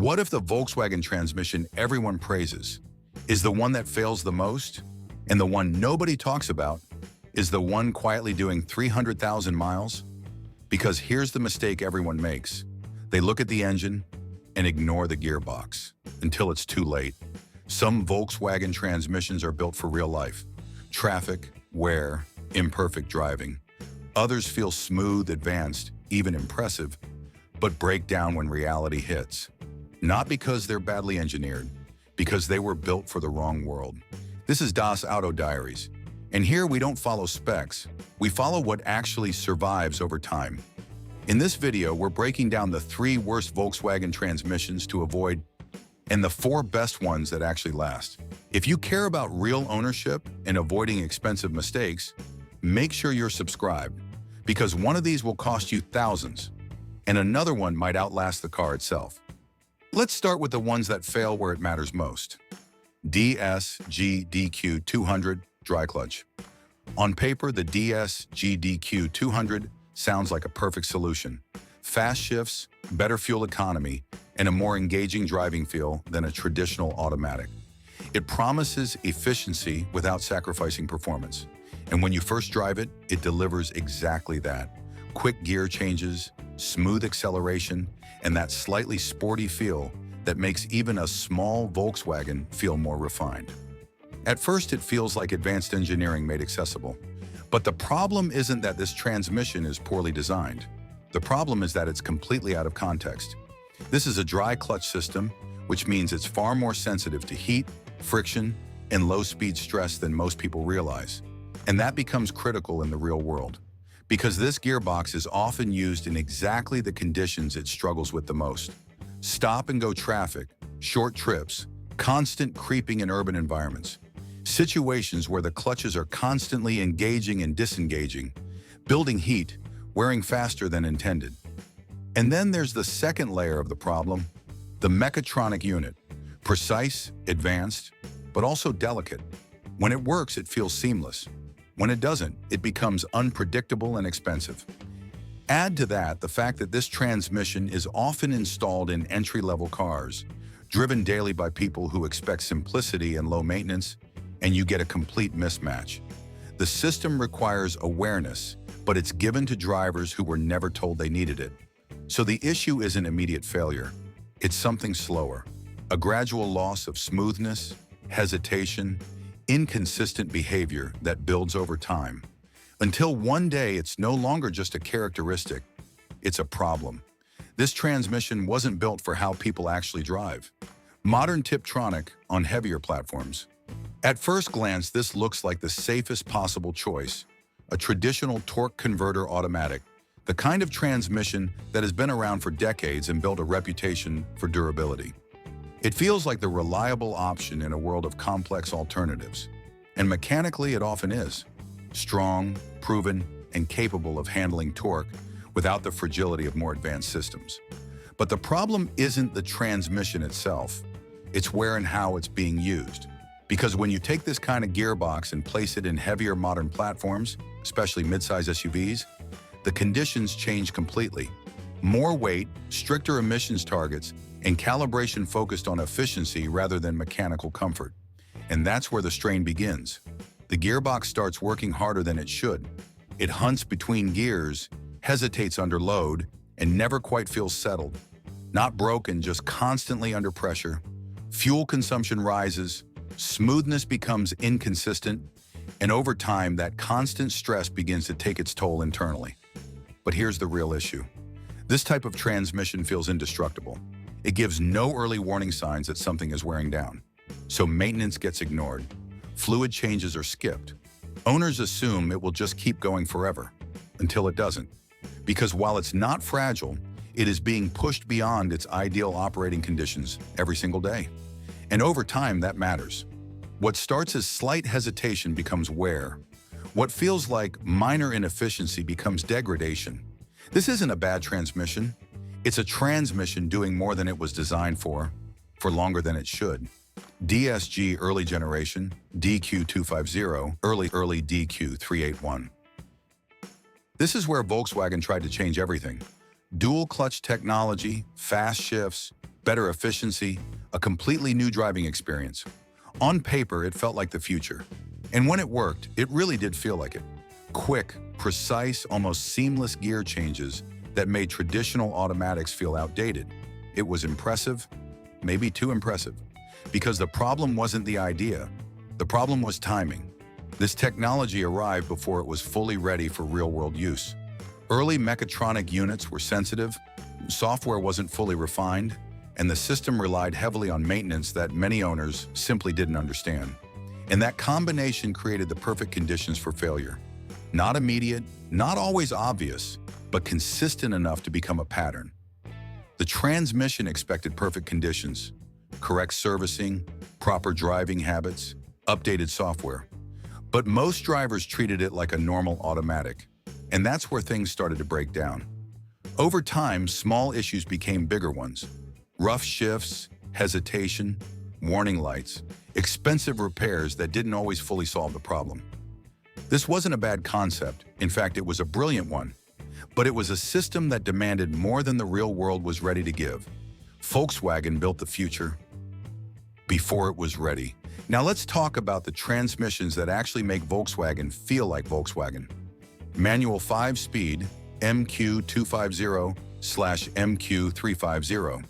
What if the Volkswagen transmission everyone praises is the one that fails the most, and the one nobody talks about is the one quietly doing 300,000 miles? Because here's the mistake everyone makes. They look at the engine and ignore the gearbox until it's too late. Some Volkswagen transmissions are built for real life. Traffic, wear, imperfect driving. Others feel smooth, advanced, even impressive, but break down when reality hits. Not because they're badly engineered, because they were built for the wrong world. This is Das Auto Diaries, and here we don't follow specs, we follow what actually survives over time. In this video, we're breaking down the 3 worst Volkswagen transmissions to avoid and the 4 best ones that actually last. If you care about real ownership and avoiding expensive mistakes, make sure you're subscribed, because one of these will cost you thousands, and another one might outlast the car itself. Let's start with the ones that fail where it matters most. DSG DQ200 dry clutch. On paper, the DSG DQ200 sounds like a perfect solution. Fast shifts, better fuel economy, and a more engaging driving feel than a traditional automatic. It promises efficiency without sacrificing performance. And when you first drive it, it delivers exactly that. Quick gear changes, smooth acceleration, and that slightly sporty feel that makes even a small Volkswagen feel more refined. At first, it feels like advanced engineering made accessible. But the problem isn't that this transmission is poorly designed. The problem is that it's completely out of context. This is a dry clutch system, which means it's far more sensitive to heat, friction, and low-speed stress than most people realize. And that becomes critical in the real world, because this gearbox is often used in exactly the conditions it struggles with the most. Stop-and-go traffic, short trips, constant creeping in urban environments. Situations where the clutches are constantly engaging and disengaging, building heat, wearing faster than intended. And then there's the second layer of the problem, the mechatronic unit. Precise, advanced, but also delicate. When it works, it feels seamless. When it doesn't, it becomes unpredictable and expensive. Add to that the fact that this transmission is often installed in entry-level cars, driven daily by people who expect simplicity and low maintenance, and you get a complete mismatch. The system requires awareness, but it's given to drivers who were never told they needed it. So the issue isn't immediate failure. It's something slower. A gradual loss of smoothness, hesitation, inconsistent behavior that builds over time, until one day it's no longer just a characteristic, it's a problem. This transmission wasn't built for how people actually drive. Modern Tiptronic on heavier platforms. At first glance, this looks like the safest possible choice, a traditional torque converter automatic, the kind of transmission that has been around for decades and built a reputation for durability. It feels like the reliable option in a world of complex alternatives. And mechanically, it often is. Strong, proven, and capable of handling torque without the fragility of more advanced systems. But the problem isn't the transmission itself. It's where and how it's being used. Because when you take this kind of gearbox and place it in heavier modern platforms, especially midsize SUVs, the conditions change completely. More weight, stricter emissions targets, and calibration focused on efficiency rather than mechanical comfort. And that's where the strain begins. The gearbox starts working harder than it should. It hunts between gears, hesitates under load, and never quite feels settled. Not broken, just constantly under pressure. Fuel consumption rises, smoothness becomes inconsistent, and over time, that constant stress begins to take its toll internally. But here's the real issue. This type of transmission feels indestructible. It gives no early warning signs that something is wearing down. So maintenance gets ignored. Fluid changes are skipped. Owners assume it will just keep going forever, until it doesn't. Because while it's not fragile, it is being pushed beyond its ideal operating conditions every single day. And over time, that matters. What starts as slight hesitation becomes wear. What feels like minor inefficiency becomes degradation. This isn't a bad transmission. It's a transmission doing more than it was designed for longer than it should. DSG early generation, DQ250, early DQ381. This is where Volkswagen tried to change everything. Dual clutch technology, fast shifts, better efficiency, a completely new driving experience. On paper, it felt like the future. And when it worked, it really did feel like it. Quick, precise, almost seamless gear changes that made traditional automatics feel outdated. It was impressive, maybe too impressive, because the problem wasn't the idea. The problem was timing. This technology arrived before it was fully ready for real-world use. Early mechatronic units were sensitive, software wasn't fully refined, and the system relied heavily on maintenance that many owners simply didn't understand. And that combination created the perfect conditions for failure. Not immediate, not always obvious, but consistent enough to become a pattern. The transmission expected perfect conditions, correct servicing, proper driving habits, updated software. But most drivers treated it like a normal automatic, and that's where things started to break down. Over time, small issues became bigger ones. Rough shifts, hesitation, warning lights, expensive repairs that didn't always fully solve the problem. This wasn't a bad concept. In fact, it was a brilliant one. But it was a system that demanded more than the real world was ready to give. Volkswagen built the future before it was ready. Now let's talk about the transmissions that actually make Volkswagen feel like Volkswagen. Manual 5-speed MQ250/MQ350.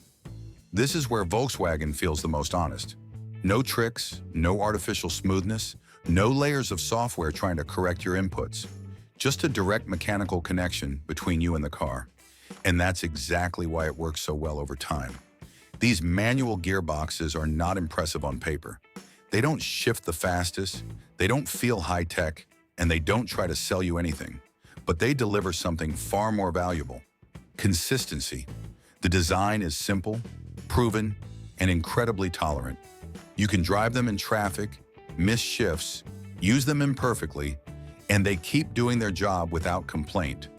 This is where Volkswagen feels the most honest. No tricks, no artificial smoothness, no layers of software trying to correct your inputs. Just a direct mechanical connection between you and the car. And that's exactly why it works so well over time. These manual gearboxes are not impressive on paper. They don't shift the fastest, they don't feel high-tech, and they don't try to sell you anything. But they deliver something far more valuable: consistency. The design is simple, proven, and incredibly tolerant. You can drive them in traffic, miss shifts, use them imperfectly, and they keep doing their job without complaint.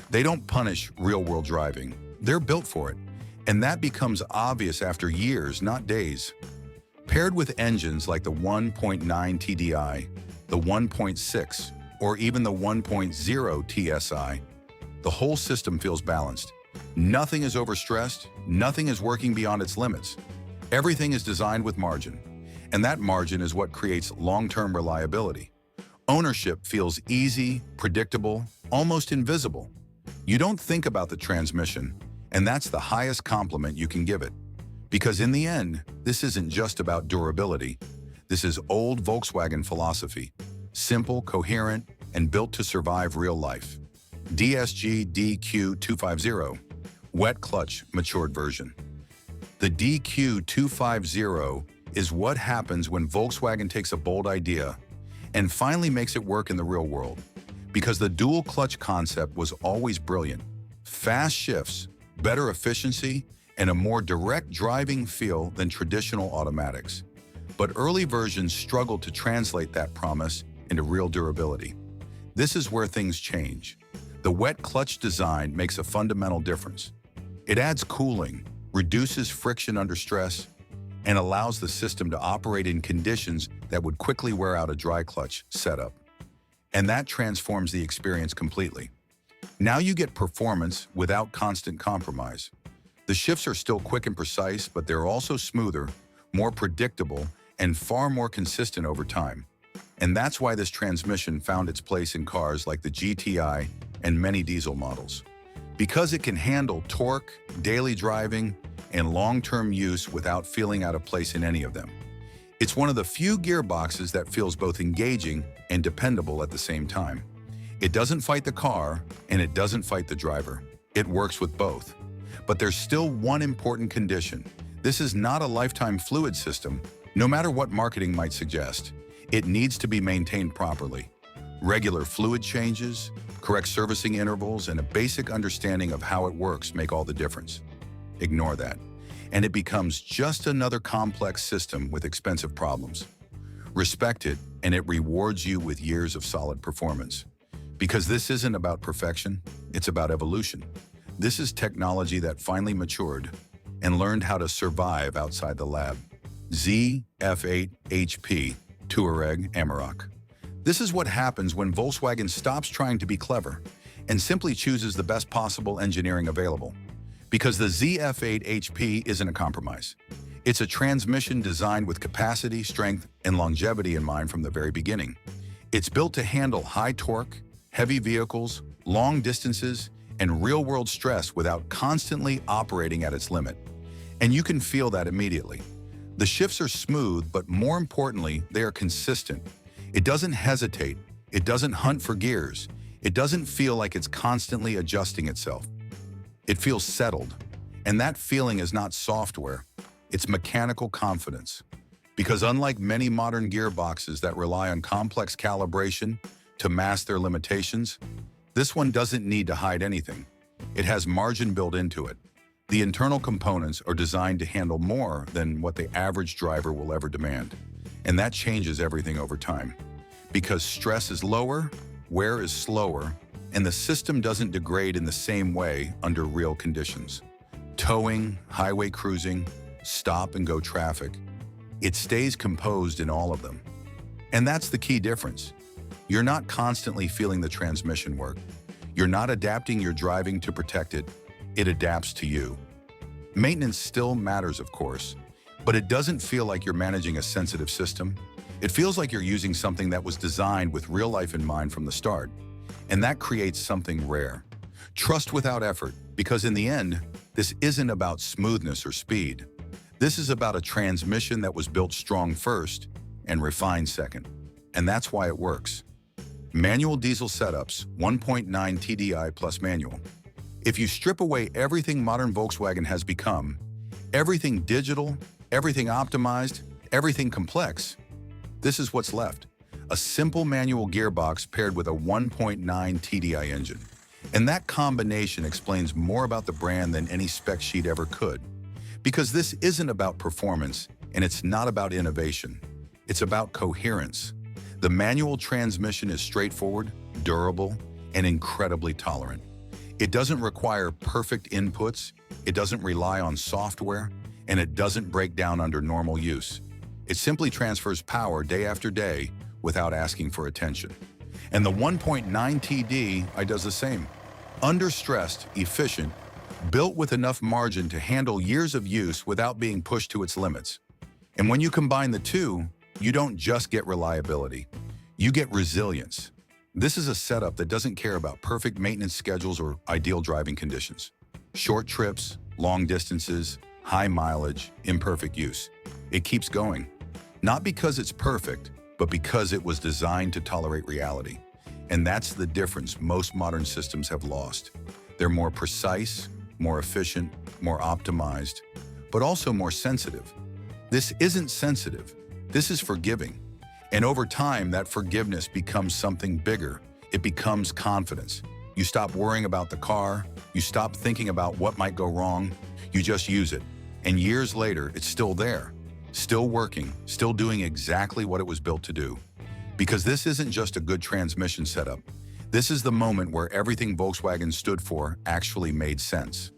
They don't punish real-world driving. They're built for it, and that becomes obvious after years, not days. Paired with engines like the 1.9 TDI, the 1.6, or even the 1.0 TSI, the whole system feels balanced. Nothing is overstressed, nothing is working beyond its limits. Everything is designed with margin, and that margin is what creates long-term reliability. Ownership feels easy, predictable, almost invisible. You don't think about the transmission, and that's the highest compliment you can give it. Because in the end, this isn't just about durability. This is old Volkswagen philosophy. Simple, coherent, and built to survive real life. DSG DQ250, wet clutch matured version. The DQ250 is what happens when Volkswagen takes a bold idea and finally makes it work in the real world. Because the dual clutch concept was always brilliant. Fast shifts, better efficiency, and a more direct driving feel than traditional automatics. But early versions struggled to translate that promise into real durability. This is where things change. The wet clutch design makes a fundamental difference. It adds cooling, reduces friction under stress, and allows the system to operate in conditions that would quickly wear out a dry clutch setup. And that transforms the experience completely. Now you get performance without constant compromise. The shifts are still quick and precise, but they're also smoother, more predictable, and far more consistent over time. And that's why this transmission found its place in cars like the GTI and many diesel models. Because it can handle torque, daily driving, and long-term use without feeling out of place in any of them. It's one of the few gearboxes that feels both engaging and dependable at the same time. It doesn't fight the car, and it doesn't fight the driver. It works with both. But there's still one important condition. This is not a lifetime fluid system, no matter what marketing might suggest. It needs to be maintained properly. Regular fluid changes, correct servicing intervals, and a basic understanding of how it works make all the difference. Ignore that, and it becomes just another complex system with expensive problems. Respect it, and it rewards you with years of solid performance. Because this isn't about perfection, it's about evolution. This is technology that finally matured and learned how to survive outside the lab. ZF8 HP Touareg Amarok. This is what happens when Volkswagen stops trying to be clever and simply chooses the best possible engineering available. Because the ZF8 HP isn't a compromise. It's a transmission designed with capacity, strength, and longevity in mind from the very beginning. It's built to handle high torque, heavy vehicles, long distances, and real-world stress without constantly operating at its limit. And you can feel that immediately. The shifts are smooth, but more importantly, they are consistent. It doesn't hesitate. It doesn't hunt for gears. It doesn't feel like it's constantly adjusting itself. It feels settled. And that feeling is not software. It's mechanical confidence. Because unlike many modern gearboxes that rely on complex calibration to mask their limitations, this one doesn't need to hide anything. It has margin built into it. The internal components are designed to handle more than what the average driver will ever demand. And that changes everything over time. Because stress is lower, wear is slower, and the system doesn't degrade in the same way under real conditions. Towing, highway cruising, stop-and-go traffic, it stays composed in all of them. And that's the key difference. You're not constantly feeling the transmission work. You're not adapting your driving to protect it. It adapts to you. Maintenance still matters, of course, but it doesn't feel like you're managing a sensitive system. It feels like you're using something that was designed with real life in mind from the start. And that creates something rare. Trust without effort, because in the end, this isn't about smoothness or speed. This is about a transmission that was built strong first and refined second. And that's why it works. Manual diesel setups, 1.9 TDI plus manual. If you strip away everything modern Volkswagen has become, everything digital, everything optimized, everything complex, this is what's left. A simple manual gearbox paired with a 1.9 TDI engine. And that combination explains more about the brand than any spec sheet ever could. Because this isn't about performance, and it's not about innovation. It's about coherence. The manual transmission is straightforward, durable, and incredibly tolerant. It doesn't require perfect inputs, it doesn't rely on software, and it doesn't break down under normal use. It simply transfers power day after day without asking for attention. And the 1.9 TDI does the same. Under-stressed, efficient, built with enough margin to handle years of use without being pushed to its limits. And when you combine the two, you don't just get reliability, you get resilience. This is a setup that doesn't care about perfect maintenance schedules or ideal driving conditions. Short trips, long distances, high mileage, imperfect use. It keeps going. Not because it's perfect, but because it was designed to tolerate reality. And that's the difference most modern systems have lost. They're more precise, more efficient, more optimized, but also more sensitive. This isn't sensitive. This is forgiving. And over time, that forgiveness becomes something bigger. It becomes confidence. You stop worrying about the car. You stop thinking about what might go wrong. You just use it. And years later, it's still there, still working, still doing exactly what it was built to do. Because this isn't just a good transmission setup. This is the moment where everything Volkswagen stood for actually made sense.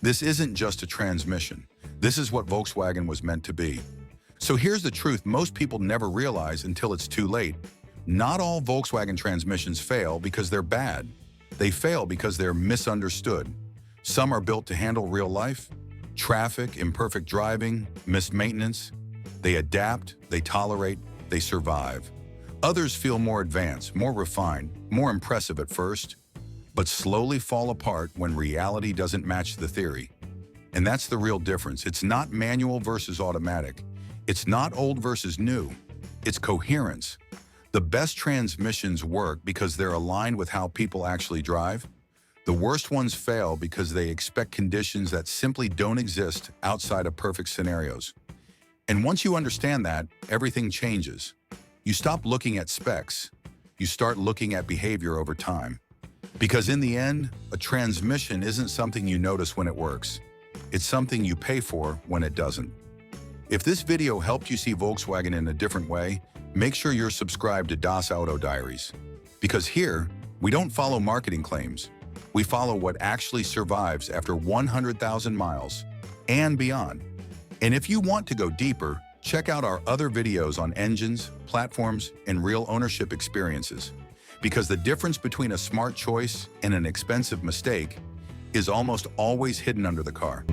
This isn't just a transmission. This is what Volkswagen was meant to be. So here's the truth most people never realize until it's too late. Not all Volkswagen transmissions fail because they're bad. They fail because they're misunderstood. Some are built to handle real life, traffic, imperfect driving, missed maintenance. They adapt, they tolerate, they survive. Others feel more advanced, more refined, more impressive at first, but slowly fall apart when reality doesn't match the theory. And that's the real difference. It's not manual versus automatic. It's not old versus new. It's coherence. The best transmissions work because they're aligned with how people actually drive. The worst ones fail because they expect conditions that simply don't exist outside of perfect scenarios. And once you understand that, everything changes. You stop looking at specs. You start looking at behavior over time. Because in the end, a transmission isn't something you notice when it works. It's something you pay for when it doesn't. If this video helped you see Volkswagen in a different way, make sure you're subscribed to Das Auto Diaries. Because here, we don't follow marketing claims. We follow what actually survives after 100,000 miles and beyond. And if you want to go deeper, check out our other videos on engines, platforms, and real ownership experiences. Because the difference between a smart choice and an expensive mistake is almost always hidden under the car.